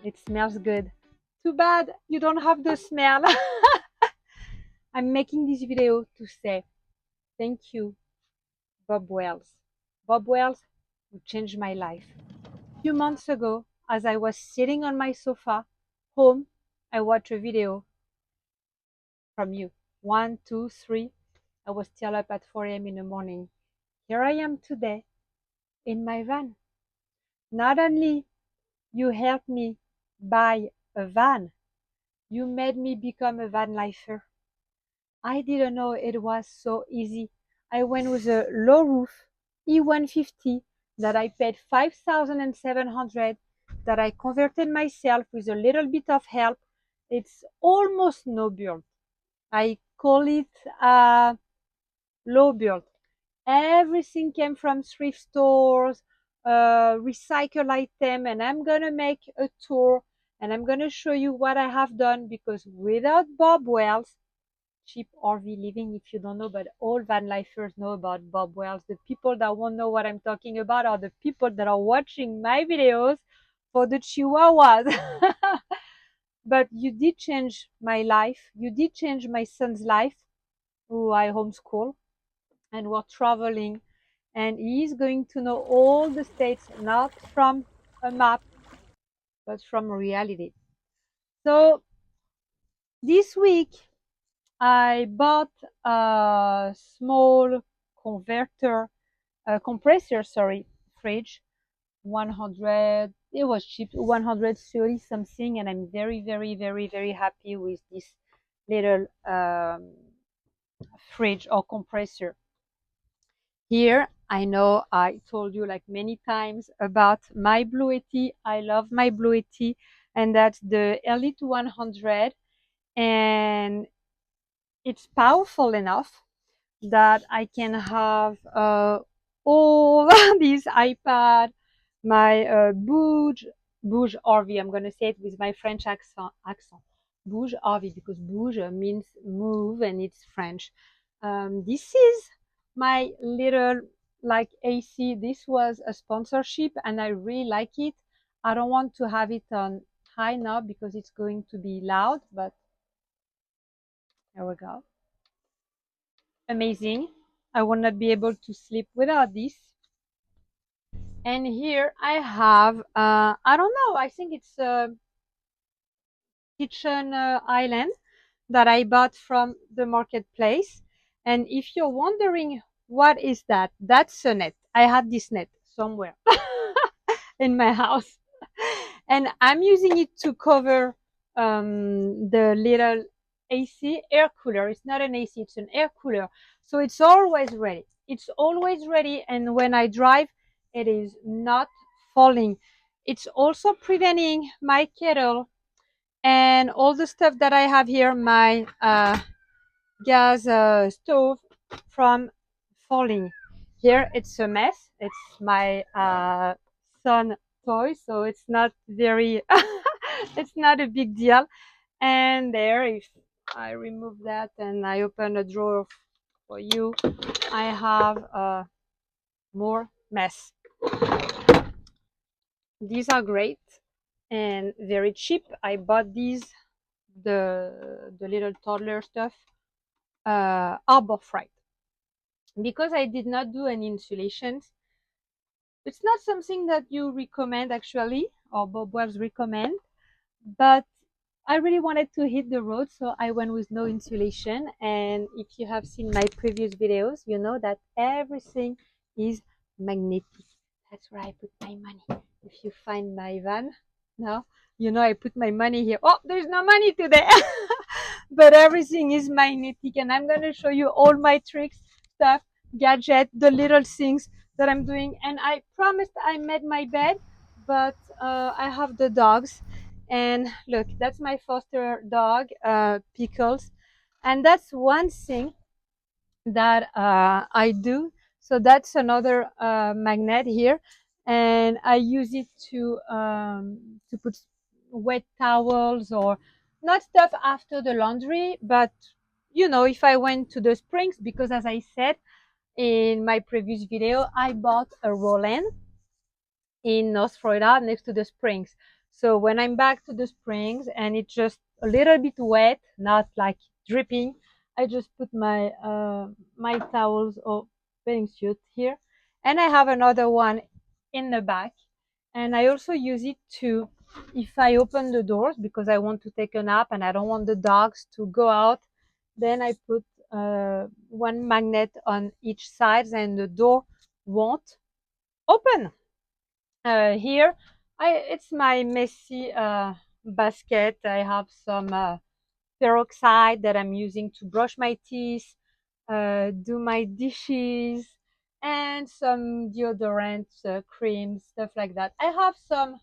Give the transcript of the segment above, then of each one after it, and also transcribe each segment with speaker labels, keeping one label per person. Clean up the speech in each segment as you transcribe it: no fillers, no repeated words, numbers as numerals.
Speaker 1: It smells good. Too bad you don't have the smell. I'm making this video to say thank you, Bob Wells. Bob Wells, you changed my life. A few months ago, as I was sitting on my sofa home, I watched a video from you. 1, 2, 3. I was still up at 4 a.m. in the morning. Here I am today in my van. Not only you helped me buy a van, you made me become a van lifer. I didn't know it was so easy. I went with a low roof E150 that I paid 5,700, that I converted myself with a little bit of help. It's almost no build. I call it low build. Everything came from thrift stores, recycle item, and I'm gonna make a tour and I'm gonna show you what I have done, because without Bob Wells, cheap RV living, if you don't know, but all van lifers know about Bob Wells. The people that won't know what I'm talking about are the people that are watching my videos for the chihuahuas. But you did change my life. You did change my son's life, who I homeschool, and we're traveling. And he is going to know all the states, not from a map, but from reality. So this week, I bought a small compressor, sorry, fridge, 100, it was cheap, 130 something, and I'm very, very, very, very happy with this little fridge or compressor. Here, I know I told you like many times about my Bluetti. I love my Bluetti, and that's the Elite 100, and it's powerful enough that I can have all these iPad, my BougeRV. I'm gonna say it with my French accent. BougeRV, because Bouge means move and it's French. This is my little like AC. This was a sponsorship and I really like it. I don't want to have it on high now because it's going to be loud, but there we go. Amazing. I will not be able to sleep without this. And here I have, I don't know, I think it's a kitchen island that I bought from the marketplace. And if you're wondering what is that, that's a net. I had this net somewhere in my house. And I'm using it to cover the little AC air cooler. It's not an AC, it's an air cooler. So it's always ready. It's always ready. And when I drive, it is not falling. It's also preventing my kettle and all the stuff that I have here, my gas stove, from falling. Here it's a mess. It's my son toy, so it's not very it's not a big deal. And there, if I remove that and I open a drawer for you, I have more mess. These are great and very cheap. I bought these, the little toddler stuff, Arbor Fright, because I did not do any insulations. It's not something that you recommend actually, or Bob Wells recommend, but I really wanted to hit the road, so I went with no insulation. And if you have seen my previous videos, you know that everything is magnetic. That's where I put my money. If you find my van now, you know I put my money here. Oh, there's no money today. But everything is magnetic, and I'm going to show you all my tricks, stuff, gadget, the little things that I'm doing. And I promised I made my bed, but I have the dogs. And look, that's my foster dog, Pickles. And that's one thing that I do. So that's another magnet here, and I use it to put wet towels, or not stuff after the laundry, but you know, if I went to the springs, because as I said in my previous video, I bought a roll-in in North Florida next to the springs. So when I'm back to the springs and it's just a little bit wet, not like dripping, I just put my my towels or bathing suit here, and I have another one in the back. And I also use it to, if I open the doors because I want to take a nap and I don't want the dogs to go out, then I put one magnet on each side and the door won't open. Here, it's my messy basket. I have some peroxide that I'm using to brush my teeth, do my dishes, and some deodorant, cream, stuff like that. I have some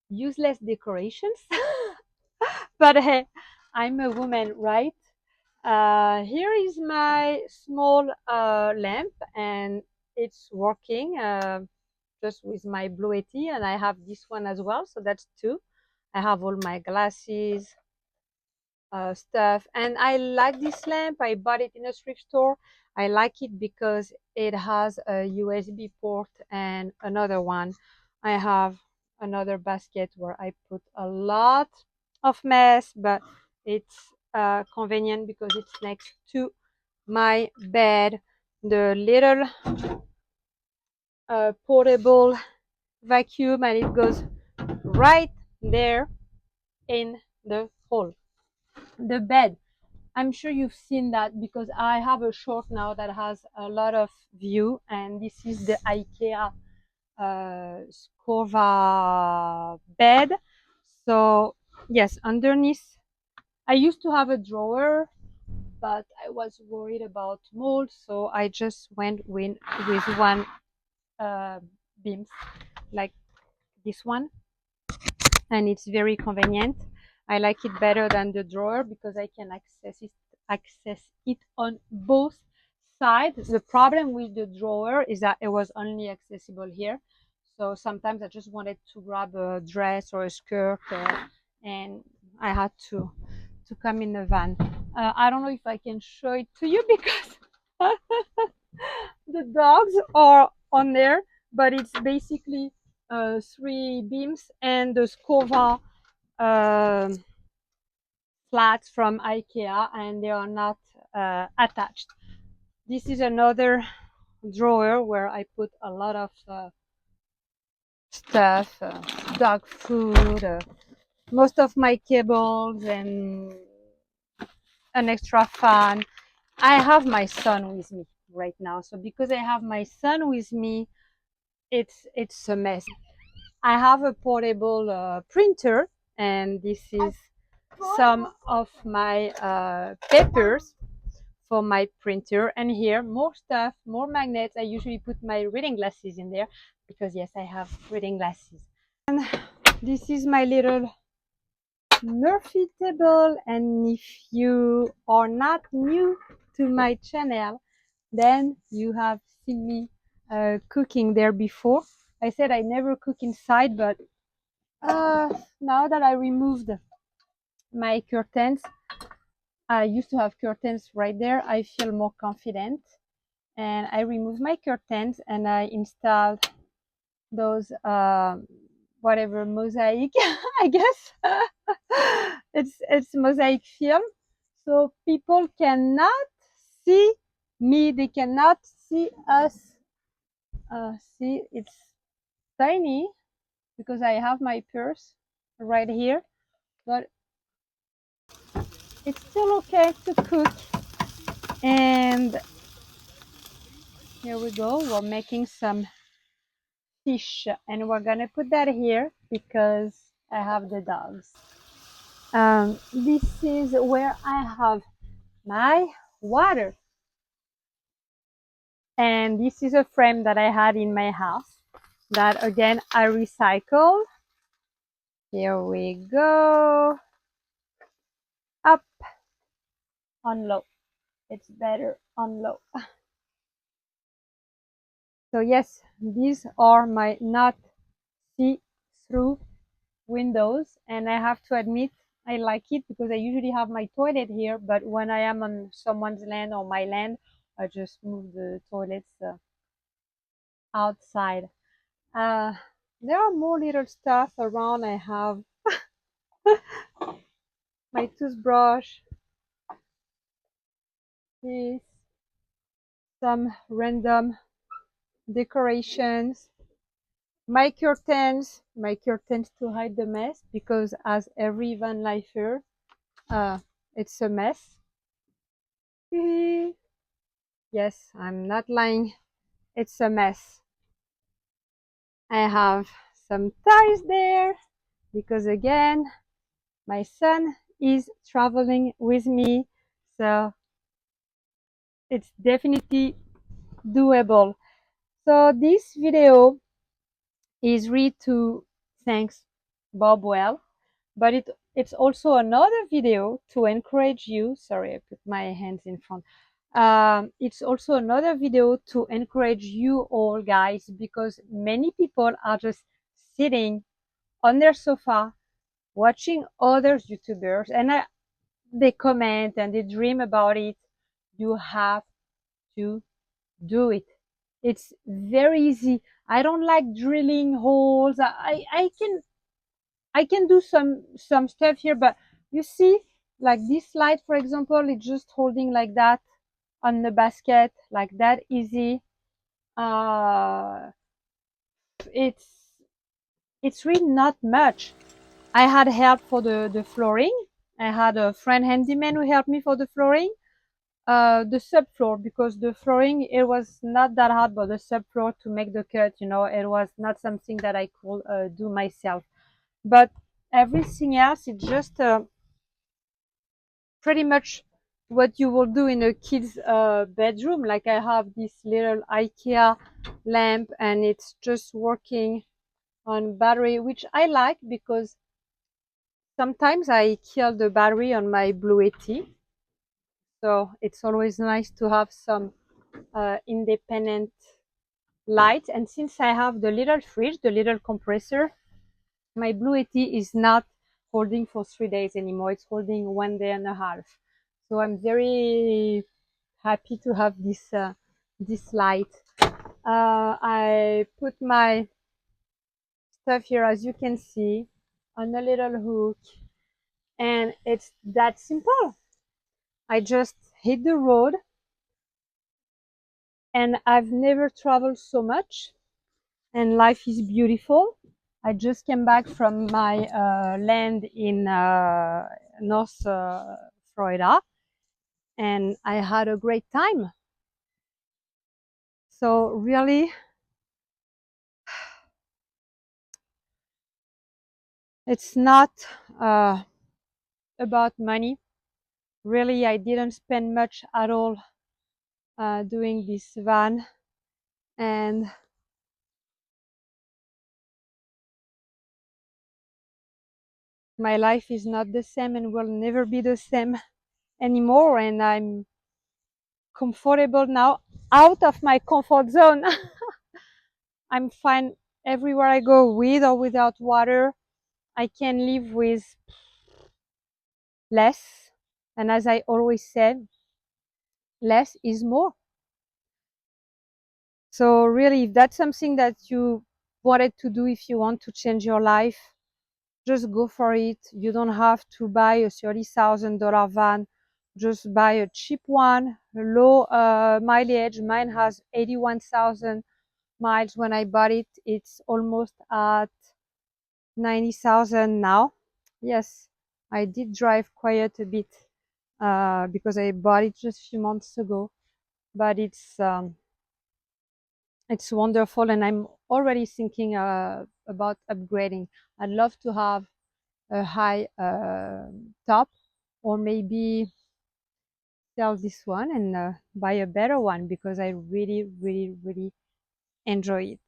Speaker 1: useless decorations, but hey, I'm a woman, right? Here is my small lamp, and it's working just with my Bluetti, and I have this one as well, so that's two. I have all my glasses, stuff, and I like this lamp. I bought it in a thrift store. I like it because it has a USB port and another one. I have another basket where I put a lot of mess, but it's convenient because it's next to my bed. The little portable vacuum, and it goes right there in the hole. The bed, I'm sure you've seen that because I have a short now that has a lot of view, and this is the IKEA Scova bed. So yes, underneath, I used to have a drawer, but I was worried about mold, so I just went with one uh, beams like this one, and it's very convenient. I like it better than the drawer because I can access it on both sides. The problem with the drawer is that it was only accessible here. So sometimes I just wanted to grab a dress or a skirt, and I had to come in the van. I don't know if I can show it to you because the dogs are on there, but it's basically three beams and the Scova um flats from IKEA, and they are not attached. This is another drawer where I put a lot of stuff, dog food, most of my cables, and an extra fan. I have my son with me right now, so because I have my son with me, it's a mess. I have a portable printer, and this is some of my papers for my printer. And here, more stuff, more magnets. I usually put my reading glasses in there because yes, I have reading glasses. And this is my little Murphy table, and if you are not new to my channel, then you have seen me cooking there before. I said I never cook inside, but now that I removed my curtains, I used to have curtains right there, I feel more confident, and I removed my curtains and I installed those whatever mosaic I guess it's mosaic film, so people cannot see me, they cannot see us. See, it's tiny because I have my purse right here, but it's still okay to cook. And here we go, we're making some fish, and we're gonna put that here because I have the dogs. This is where I have my water, and this is a frame that I had in my house that again I recycled. Here we go, up, on low, it's better on low. So yes, these are my not see-through windows, and I have to admit I like it because I usually have my toilet here, but when I am on someone's land or my land, I just move the toilets outside. Uh, There are more little stuff around. I have my toothbrush, this, some random decorations, my curtains to hide the mess, because as every van lifer, it's a mess. Yes, I'm not lying. It's a mess. I have some ties there because again, my son is traveling with me, so it's definitely doable. So this video is really to thanks Bob Well, but it's also another video to encourage you. Sorry, I put my hands in front. It's also another video to encourage you all, guys, because many people are just sitting on their sofa watching other YouTubers, and they comment and they dream about it. You have to do it. It's very easy. I don't like drilling holes. I can do some stuff here, but you see, like this light, for example, it's just holding like that on the basket, like that easy. Uh, it's it's really not much. I had help for the flooring. I had a friend handyman who helped me for the flooring. The subfloor, because the flooring, it was not that hard, but the subfloor to make the cut, it was not something that I could do myself. But everything else, it's just pretty much what you will do in a kid's bedroom. Like I have this little IKEA lamp, and it's just working on battery, which I like because sometimes I kill the battery on my Bluetti. So it's always nice to have some independent light. And since I have the little fridge, the little compressor, my Bluetti is not holding for 3 days anymore. It's holding 1 day and a half. So I'm very happy to have this light. I put my stuff here, as you can see, on a little hook, and it's that simple. I just hit the road, and I've never traveled so much, and life is beautiful. I just came back from my land in North Florida, and I had a great time. So really, it's not about money. Really, I didn't spend much at all doing this van, and my life is not the same and will never be the same anymore, and I'm comfortable now, out of my comfort zone. I'm fine everywhere I go, with or without water. I can live with less, and as I always said, less is more. So really, if that's something that you wanted to do, if you want to change your life, just go for it. You don't have to buy a $30,000 van. Just buy a cheap one, low mileage. Mine has 81,000 miles. When I bought it, it's almost at 90,000 now. Yes, I did drive quite a bit because I bought it just a few months ago, but it's wonderful, and I'm already thinking about upgrading. I'd love to have a high top, or maybe sell this one and buy a better one, because I really, really, really enjoy it.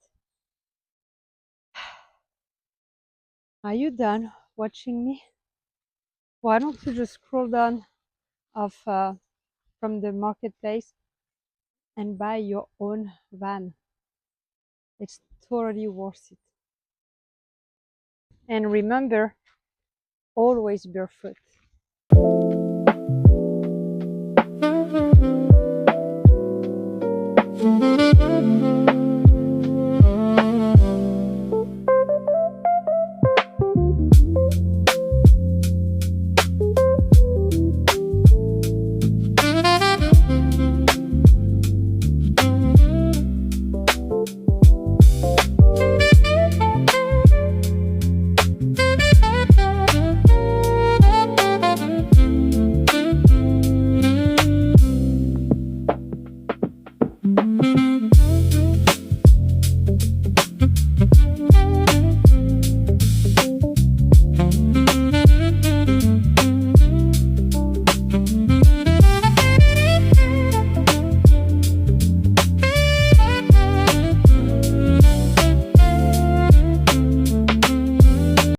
Speaker 1: Are you done watching me? Why don't you just scroll down of from the marketplace and buy your own van? It's totally worth it. And remember, always barefoot.